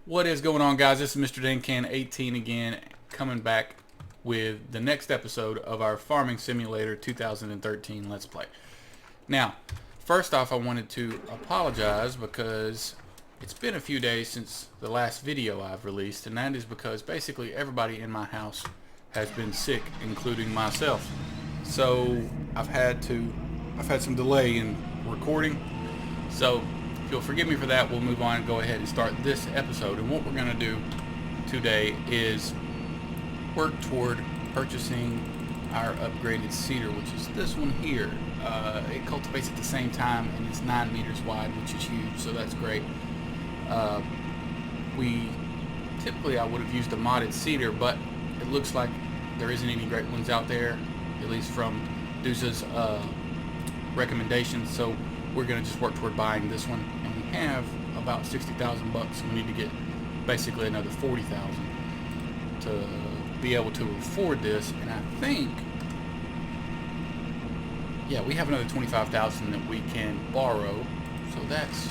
What is going on, guys? This is Mr. Dancan18 again, coming back with the next episode of our Farming Simulator 2013 Let's Play. Now, first off, I wanted to apologize because it's been a few days since the last video I've released, and that is because basically everybody in my house has been sick, including myself. So I've had some delay in recording. So if you'll forgive me for that, we'll move on and go ahead and start this episode. And what we're going to do today is work toward purchasing our upgraded seeder, which is this one here. It cultivates at the same time, and it's 9 meters wide, which is huge, so that's great. Typically I would have used a modded seeder, but it looks like there isn't any great ones out there, at least from Deuce's recommendations. So we're going to just work toward buying this one, and we have about 60,000 bucks, so we need to get basically another 40,000 to be able to afford this. And I think, yeah, we have another 25,000 that we can borrow, so that's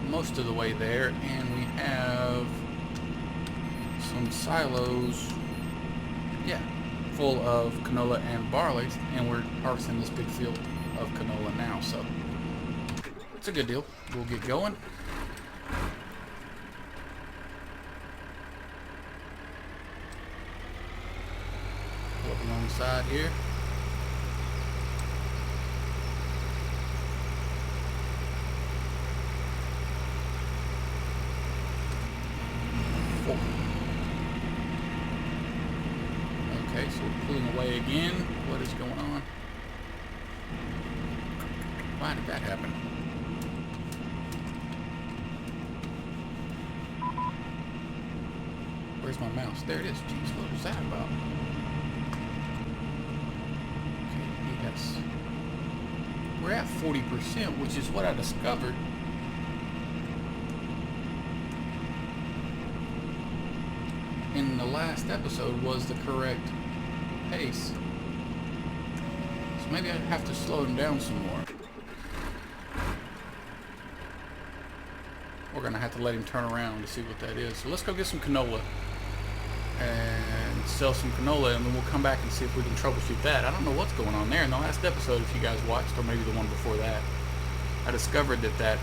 most of the way there. And we have some silos, yeah, full of canola and barley, and we're harvesting this big field of canola now, so it's a good deal. We'll get going. Pull up alongside here. Okay, so we're pulling away again. What is going on? Why did that happen? Where's my mouse? There it is. Jeez, what was that about? Okay, yes. We're at 40%, which is what I discovered. In the last episode was the correct pace. So maybe I have to slow him down some more. We're gonna have to let him turn around to see what that is. So let's go get some canola and sell some canola, and then we'll come back and see if we can troubleshoot that. I don't know what's going on there. In the last episode, if you guys watched, or maybe the one before that, I discovered that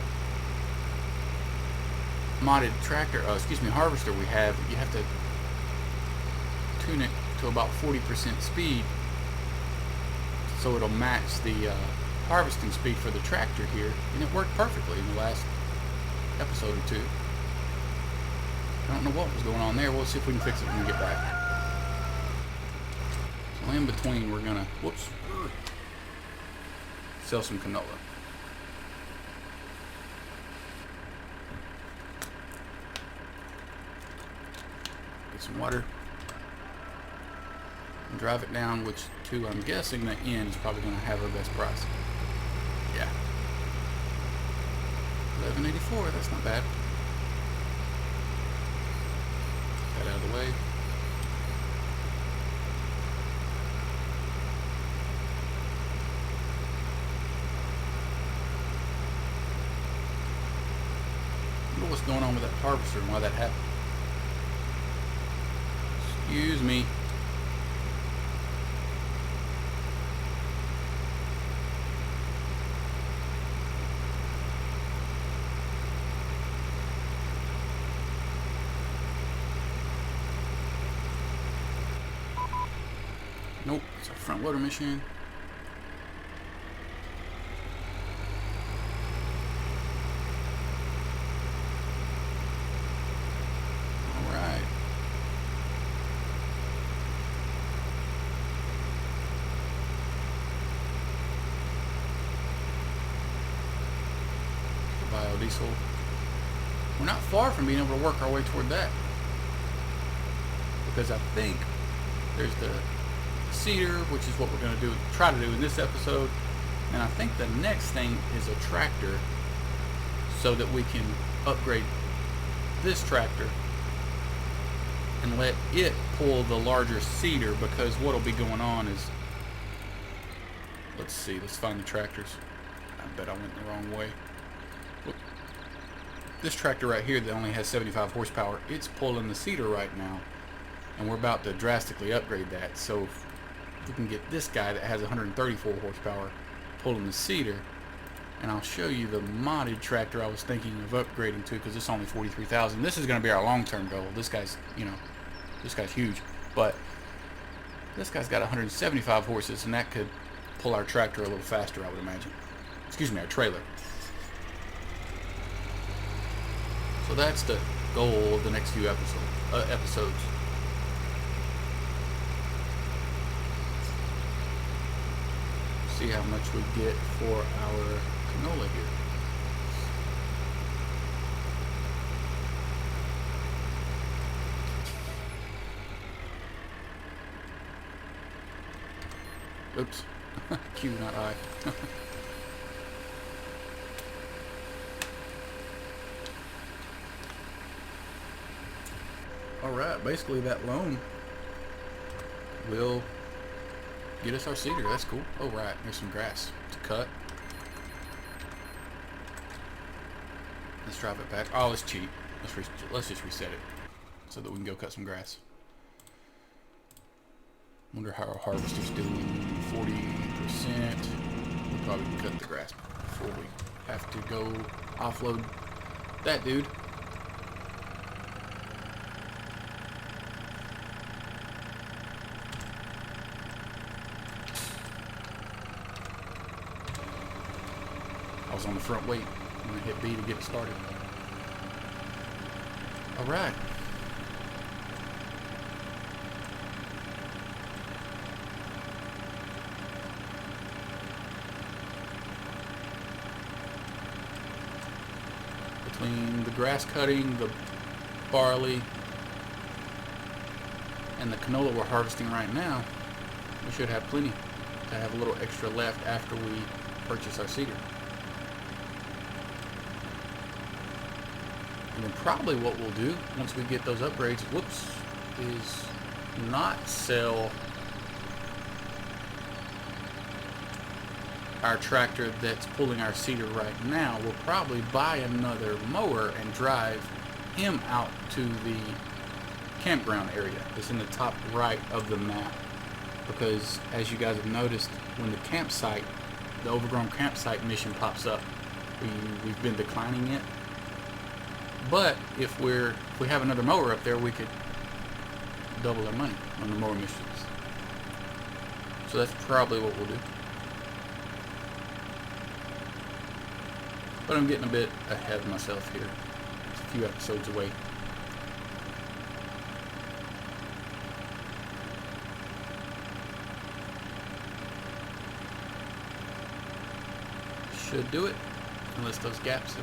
modded tractor, harvester we have, you have to tune it to about 40% speed so it'll match the harvesting speed for the tractor here, and it worked perfectly in the last episode or two. I don't know what was going on there. We'll see if we can fix it when we get back. So in between, we're gonna sell some canola. Get some water and drive it down, which to, I'm guessing, the inn is probably going to have our best price. Yeah, 11.84. That's not bad. Get that out of the way. I wonder what's going on with that harvester and why that happened. Excuse me. Nope, it's our front loader machine. Alright. Biodiesel. We're not far from being able to work our way toward that, because I think there's the seeder, which is what we're going to try to do in this episode, and I think the next thing is a tractor, so that we can upgrade this tractor and let it pull the larger seeder, because what'll be going on is, let's see, let's find the tractors. I bet I went the wrong way. Whoop. this tractor right here that only has 75 horsepower, it's pulling the seeder right now, and we're about to drastically upgrade that. So if we can get this guy that has 134 horsepower pulling the seeder, and I'll show you the modded tractor I was thinking of upgrading to, because it's only 43,000. This is going to be our long-term goal. This guy's, you know, this guy's huge, but this guy's got 175 horses, and that could pull our tractor a little faster, I would imagine. Excuse me, our trailer. So that's the goal of the next few episodes. See how much we get for our canola here. Oops. Q, not I. Alright, basically that loan will get us our seeder. That's cool. Oh, right. There's some grass to cut. Let's drive it back. Oh, it's cheap. Let's just reset it so that we can go cut some grass. Wonder how our harvester's doing. 40%. We'll probably cut the grass before we have to go offload that dude. I was on the front weight. I'm gonna hit B to get it started. All right. Between the grass cutting, the barley, and the canola we're harvesting right now, we should have plenty to have a little extra left after we purchase our seeder. And then probably what we'll do once we get those upgrades, is not sell our tractor that's pulling our seeder right now. We'll probably buy another mower and drive him out to the campground area that's in the top right of the map. Because as you guys have noticed, when the overgrown campsite mission pops up, we've been declining it. But if we have another mower up there, we could double our money on the mower missions. So that's probably what we'll do. But I'm getting a bit ahead of myself here. It's a few episodes away. Should do it, unless those gaps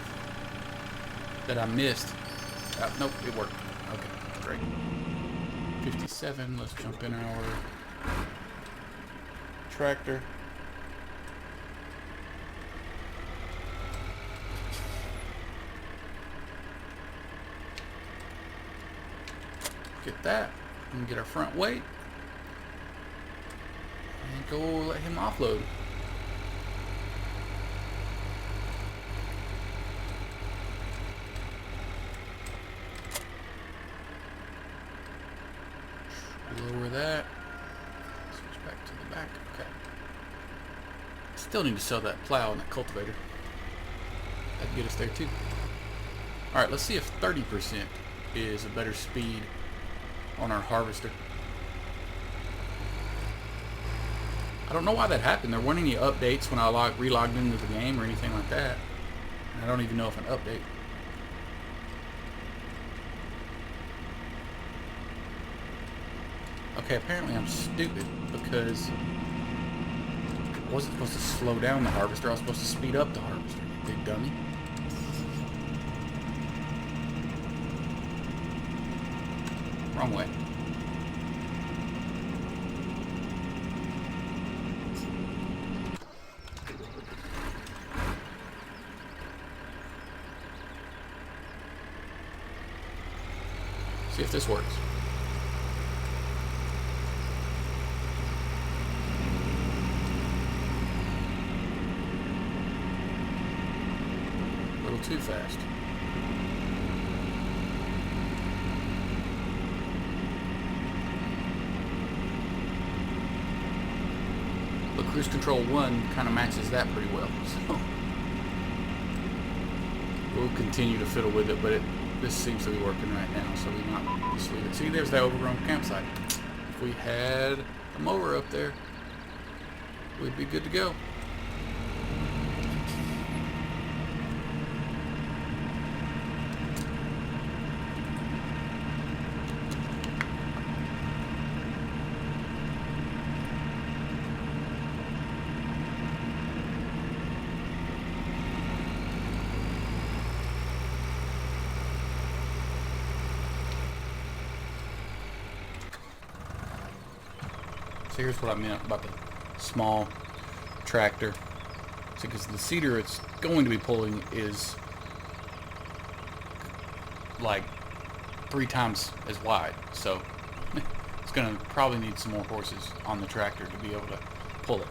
that I missed. Nope, it worked. Okay, great. 57. Let's jump in our tractor. Get that, and get our front weight, and go let him offload. Lower that. Switch back to the back. Okay. Still need to sell that plow and that cultivator. That'd get us there too. Alright, let's see if 30% is a better speed on our harvester. I don't know why that happened. There weren't any updates when I relogged into the game or anything like that. And I don't even know if an update. Okay, apparently I'm stupid because I wasn't supposed to slow down the harvester. I was supposed to speed up the harvester. Big dummy. Wrong way. See if this works. A little too fast. cruise control 1 kind of matches that pretty well. So we'll continue to fiddle with it, but this seems to be working right now, so we might just leave it. See, there's that overgrown campsite. If we had a mower up there, we'd be good to go. So here's what I meant about the small tractor. So because the cedar it's going to be pulling is like 3 times as wide, so it's going to probably need some more horses on the tractor to be able to pull it.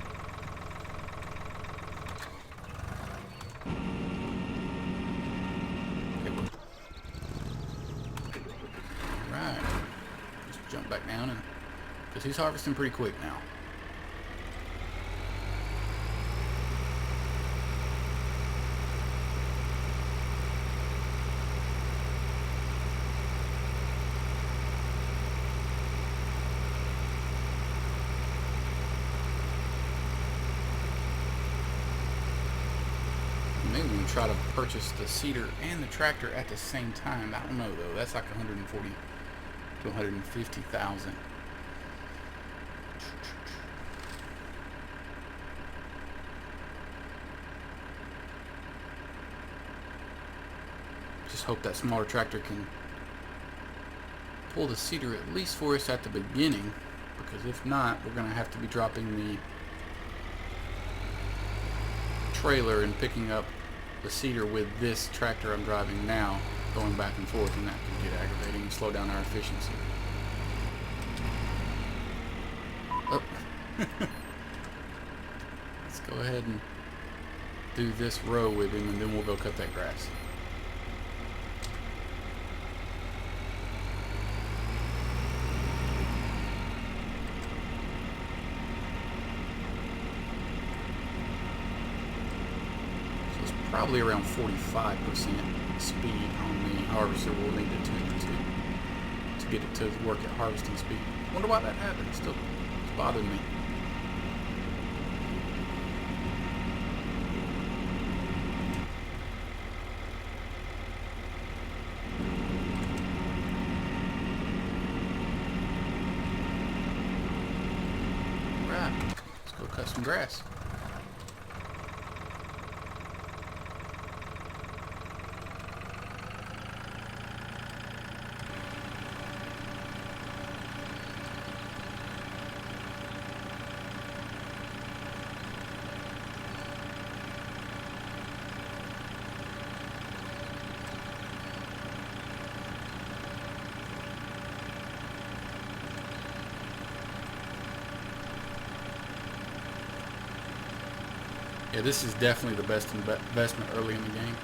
Alright, just jump back down, and because he's harvesting pretty quick now. Maybe we can try to purchase the cedar and the tractor at the same time. I don't know though. That's like 140 to 150,000. Just hope that smaller tractor can pull the cedar at least for us at the beginning, because if not, we're going to have to be dropping the trailer and picking up the cedar with this tractor I'm driving now, going back and forth, and that can get aggravating and slow down our efficiency. Oh. Let's go ahead and do this row with him, and then we'll go cut that grass. Probably around 45% speed on the harvester. We'll need to tune it to get it to work at harvesting speed. Wonder why that happened. Still, it's bothering me. Right, let's go cut some grass. Yeah, this is definitely the best investment early in the game.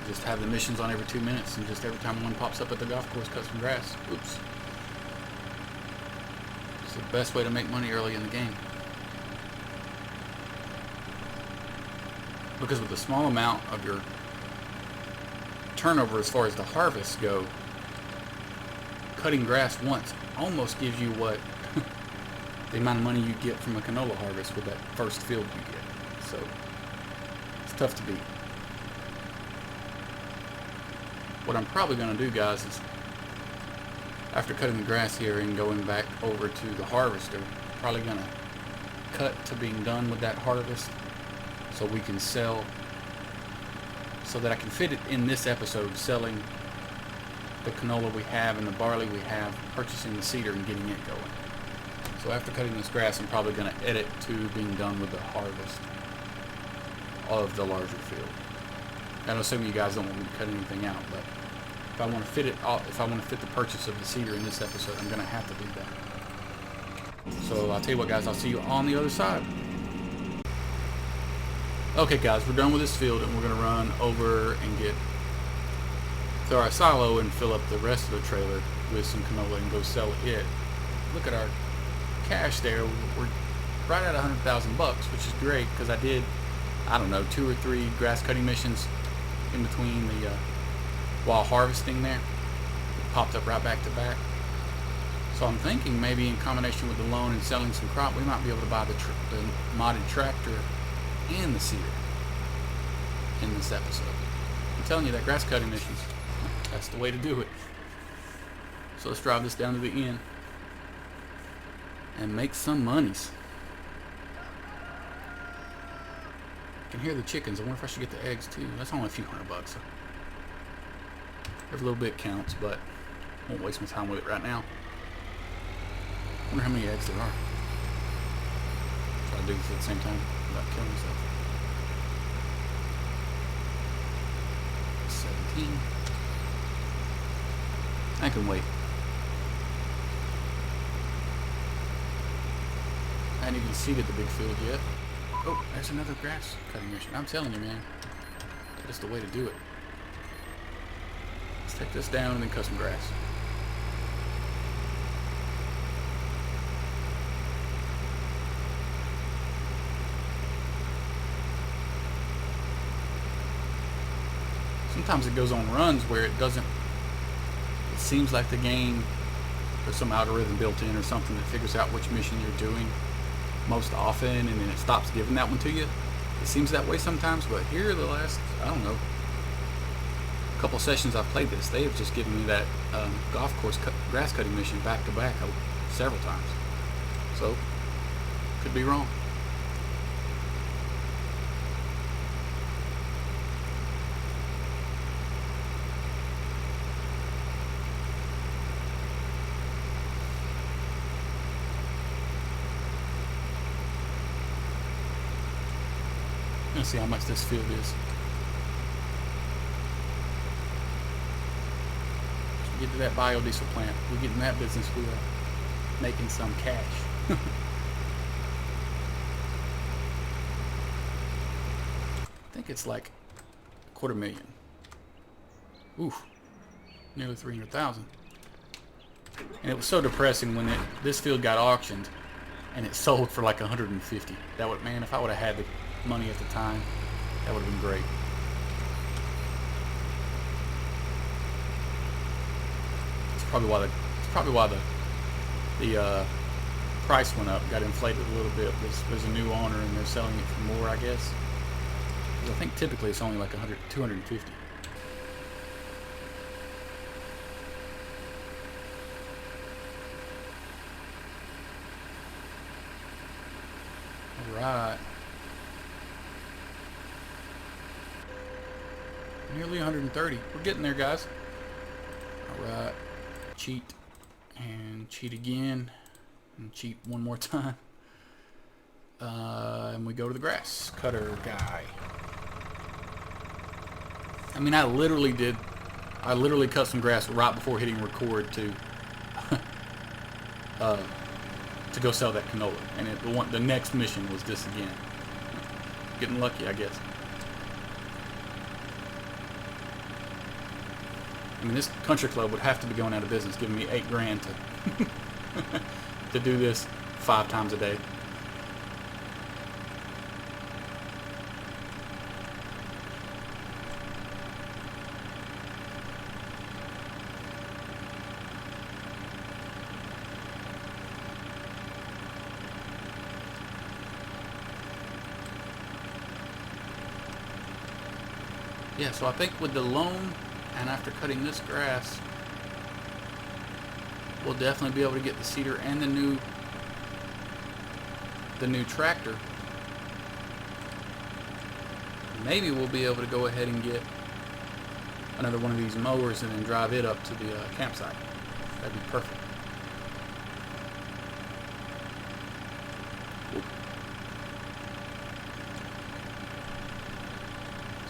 Just have the missions on every 2 minutes, and just every time one pops up at the golf course, cut some grass. Oops. It's the best way to make money early in the game. Because with a small amount of your turnover as far as the harvests go, cutting grass once almost gives you what the amount of money you get from a canola harvest with that first field you get. So it's tough to beat. What I'm probably going to do, guys, is after cutting the grass here and going back over to the harvester, probably going to cut to being done with that harvest so we can sell, so that I can fit it in this episode, selling the canola we have and the barley we have, purchasing the cedar and getting it going. So after cutting this grass, I'm probably going to edit to being done with the harvest of the larger field. And I'm assuming you guys don't want me to cut anything out, but if I want to fit it, if I want to fit the purchase of the cedar in this episode, I'm going to have to do that. So I'll tell you what, guys, I'll see you on the other side. Okay, guys, we're done with this field, and we're going to run over and get to our silo and fill up the rest of the trailer with some canola and go sell it look at our cash there. We're right at $100,000, which is great because I did, I don't know, 2 or 3 grass cutting missions in between the while harvesting there. It popped up right back to back. So I'm thinking maybe in combination with the loan and selling some crop, we might be able to buy the modded tractor and the seeder in this episode. I'm telling you, that grass cutting missions, that's the way to do it. So let's drive this down to the end and make some monies. I can hear the chickens. I wonder if I should get the eggs too. That's only a few $100. So every little bit counts, but I won't waste my time with it right now. I wonder how many eggs there are. Try to do this at the same time without killing myself. 17. I can wait. I hadn't even seeded the big field yet. Oh, there's another grass cutting mission. I'm telling you, man. That's the way to do it. Let's take this down and then cut some grass. Sometimes it goes on runs where it doesn't, it seems like the game, there's some algorithm built in or something that figures out which mission you're doing most often, and then it stops giving that one to you. It seems that way sometimes, but here the last, I don't know, couple sessions I've played this, they have just given me that golf course grass cutting mission back to back several times. So, could be wrong. Let's see how much this field is. We get to that biodiesel plant. We get in that business, we are making some cash. I think it's like $250,000. Oof, nearly 300,000. And it was so depressing when this field got auctioned and it sold for like 150. That would, man, if I would have had the money at the time, that would have been great. It's probably why the price went up, got inflated a little bit. There's a new owner and they're selling it for more, I guess. I think typically it's only like 250. All right. Nearly 130. We're getting there, guys. Alright. Cheat. And cheat again. And cheat one more time. And we go to the grass cutter guy. I mean, I literally cut some grass right before hitting record to go sell that canola. And the next mission was this again. Getting lucky, I guess. I mean, this country club would have to be going out of business, giving me $8 grand to do this 5 times a day. Yeah, so I think with the loan and after cutting this grass, we'll definitely be able to get the seeder and the new tractor. Maybe we'll be able to go ahead and get another one of these mowers and then drive it up to the campsite. That'd be perfect.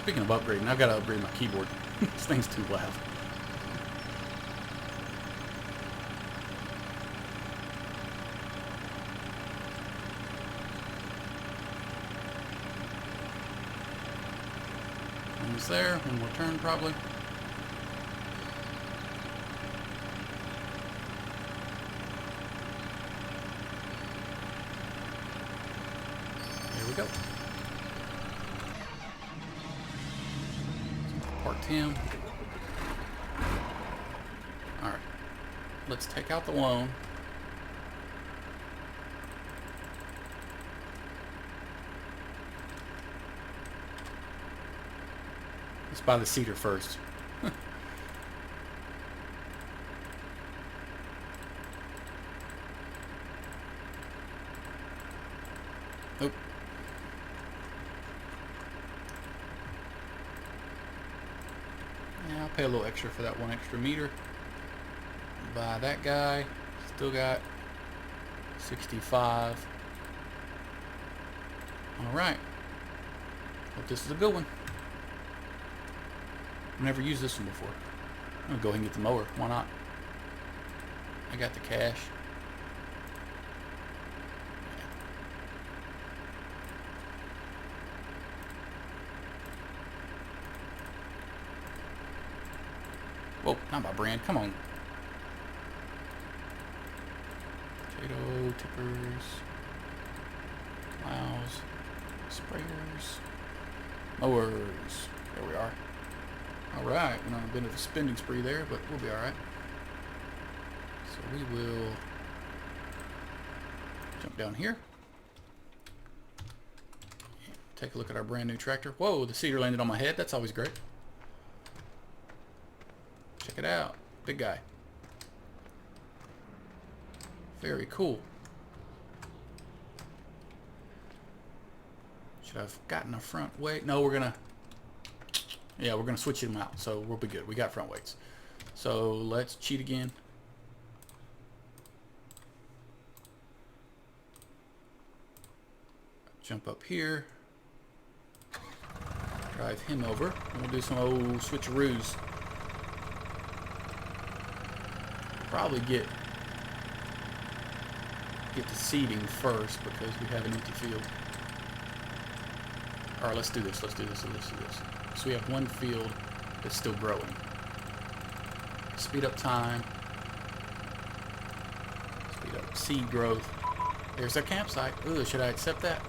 Speaking of upgrading, I've got to upgrade my keyboard. This thing's too loud. Almost there. One more turn, probably. go. Parked him. Alright. Let's take out the loan. Let's buy the cedar first. Oop. Yeah, I'll pay a little extra for that 1 extra meter. Buy that guy. Still got 65. Alright. Hope this is a good one. I've never used this one before. I'm gonna go ahead and get the mower. Why not? I got the cash. Whoa, not my brand. Come on. Potato tippers. Plows. Sprayers. Mowers. There we are. Alright, went on a bit of a spending spree there, but we'll be alright. So we will jump down here. Take a look at our brand new tractor. Whoa, the cedar landed on my head. That's always great. Check it out. Big guy. Very cool. Should I have gotten a front weight? No, we're gonna switch them out, so we'll be good. We got front weights. So let's cheat again. Jump up here. Drive him over. And we'll do some old switcheroos. Probably get the seeding first because we have an empty field. Alright, let's do this. Let's do this. So we have one field that's still growing. Speed up time. Speed up seed growth. There's our campsite. Ooh, should I accept that?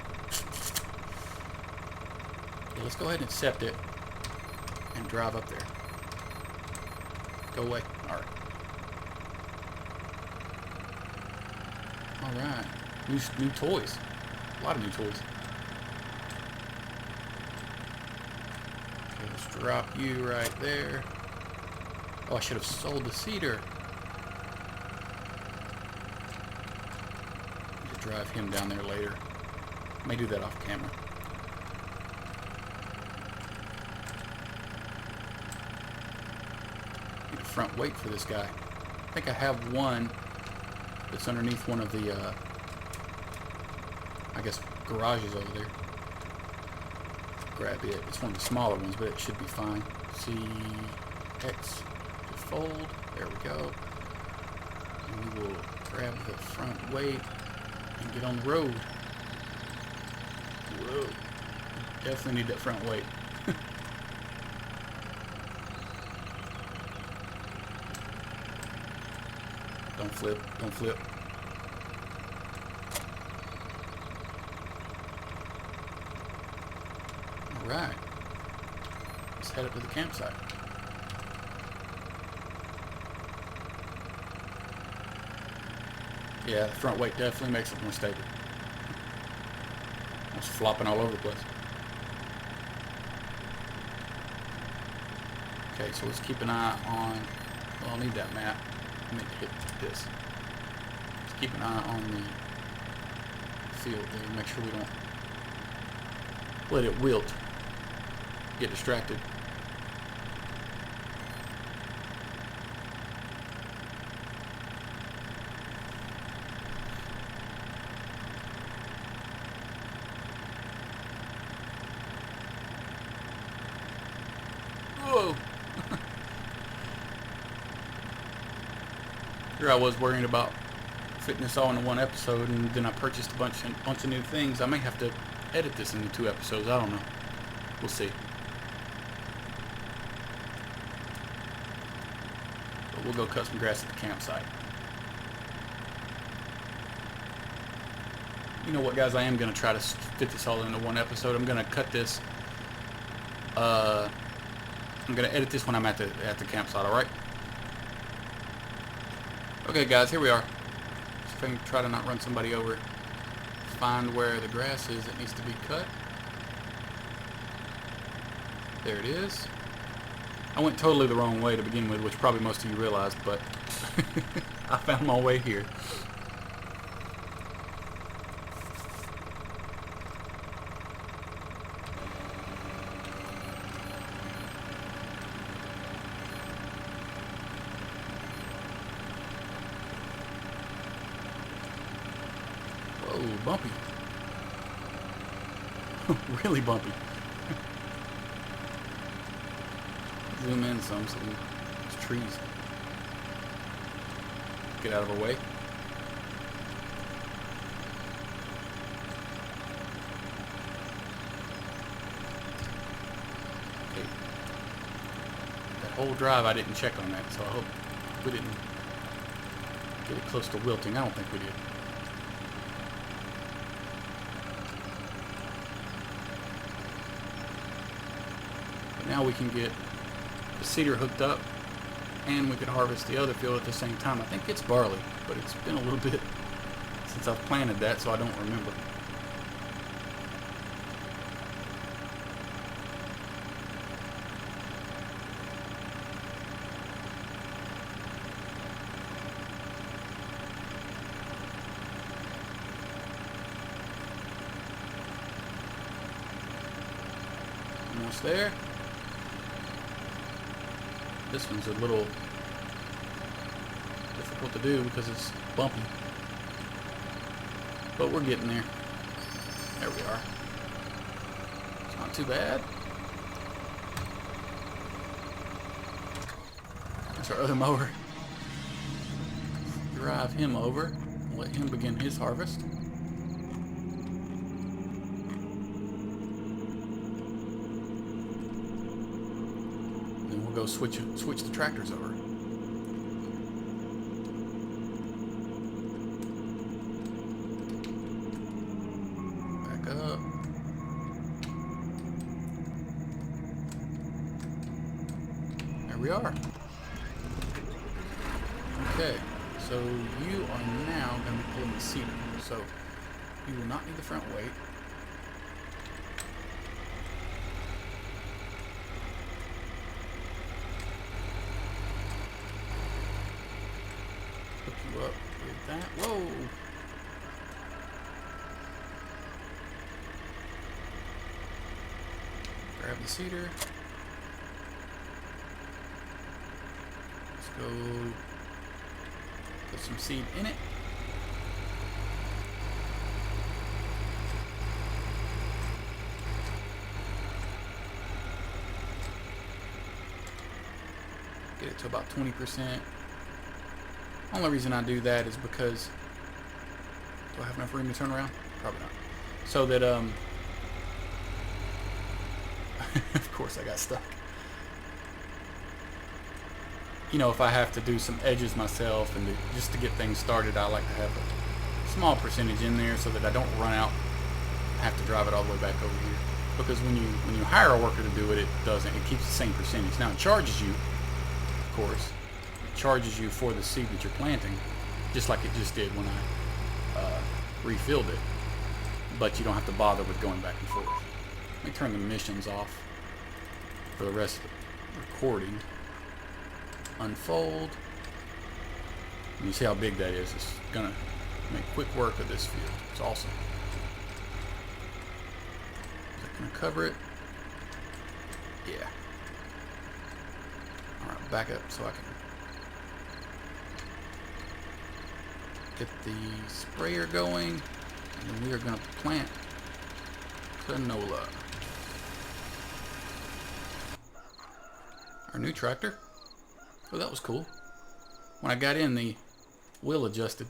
Yeah, let's go ahead and accept it and drive up there. Go away. Alright. Alright. New toys. A lot of new toys. Okay, let's drop you right there. Oh, I should have sold the cedar. Need to drive him down there later. May do that off camera. Need a front weight for this guy. I think I have one that's underneath one of the, I guess, garages over there. Grab it. It's one of the smaller ones, but it should be fine. CX to fold. There we go. And we will grab the front weight and get on the road. Whoa. Definitely need that front weight. Don't flip. Don't flip. Alright. Let's head up to the campsite. Yeah, the front weight definitely makes it more stable. It's flopping all over the place. Okay, so let's keep an eye on... Well, I'll need that map. I need to hit this. Let's keep an eye on the field there. Make sure we don't let it wilt. Get distracted. Whoa! Here I was worrying about fitting this all into one episode, and then I purchased a bunch of new things. I may have to edit this into 2 episodes. I don't know. We'll see. But we'll go cut some grass at the campsite. You know what, guys? I am going to try to fit this all into one episode. I'm going to cut this. I'm going to edit this when I'm at the campsite, alright? Okay, guys, here we are. Just if I can try to not run somebody over. Find where the grass is that needs to be cut. There it is. I went totally the wrong way to begin with, which probably most of you realized, but I found my way here. Whoa, bumpy. Really bumpy. Zoom in some so there's trees. Get out of our way. Okay. That whole drive I didn't check on that, so I hope we didn't get it close to wilting. I don't think we did. But now we can get the cedar hooked up, and we could harvest the other field at the same time. I think it's barley, but it's been a little bit since I've planted that, so I don't remember. Almost there. This one's a little difficult to do because it's bumpy. But we're getting there. There we are. It's not too bad. That's our other mower. Drive him over and let him begin his harvest. Go switch the tractors over. Back up. There we are. Okay, so you are now going to be pulling the cedar. So you will not need the front weight. Up with that. Whoa! Grab the cedar. Let's go put some seed in it. Get it to about 20%. Only reason I do that is because, do I have enough room to turn around? Probably not. So that, of course I got stuck. You know, if I have to do some edges myself and just to get things started, I like to have a small percentage in there so that I don't run out, have to drive it all the way back over here. Because when you hire a worker to do it, it doesn't. It keeps the same percentage. Now it charges you, of course. Charges you for the seed that you're planting, just like it just did when I refilled it, but you don't have to bother with going back and forth. Let me turn the emissions off for the rest of the recording. Unfold, and you see how big that is. It's gonna make quick work of this field. It's awesome. Is that gonna cover it? Yeah. Alright, back up so I can get the sprayer going, and then we are going to plant canola. Our new tractor. Oh, that was cool. When I got in, the wheel adjusted.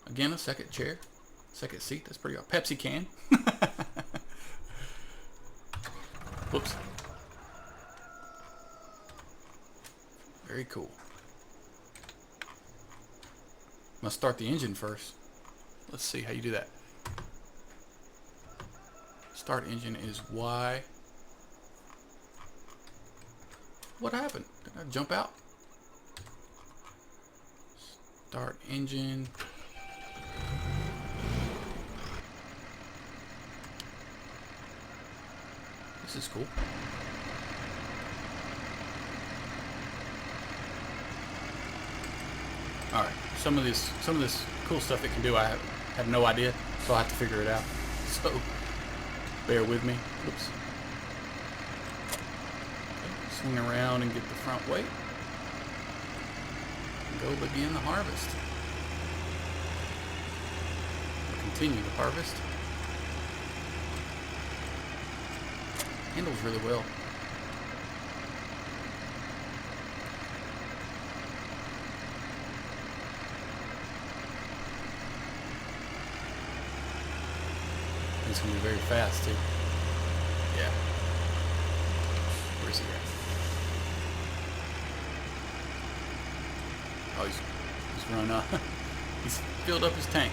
Again, a second chair, second seat. That's pretty awesome. Pepsi can. Whoops. Very cool. Must start the engine first. Let's see how you do that. Start engine is Y. What happened? Did I jump out? Start engine. This is cool. All right, some of this cool stuff it can do, I have no idea, so I have to figure it out. So bear with me. Oops. Okay, swing around and get the front weight. Go begin the harvest. We'll continue the harvest. Handles really well. It's going to be very fast too. Yeah. Where's he at? Oh, he's run up. He's filled up his tank.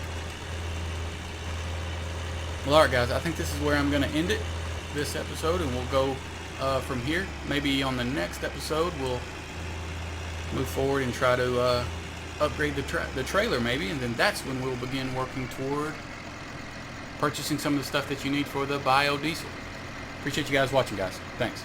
Well, alright guys, I think this is where I'm going to end it, this episode, and we'll go from here. Maybe on the next episode we'll move forward and try to upgrade the trailer maybe, and then that's when we'll begin working toward purchasing some of the stuff that you need for the biodiesel. Appreciate you guys watching, guys. Thanks.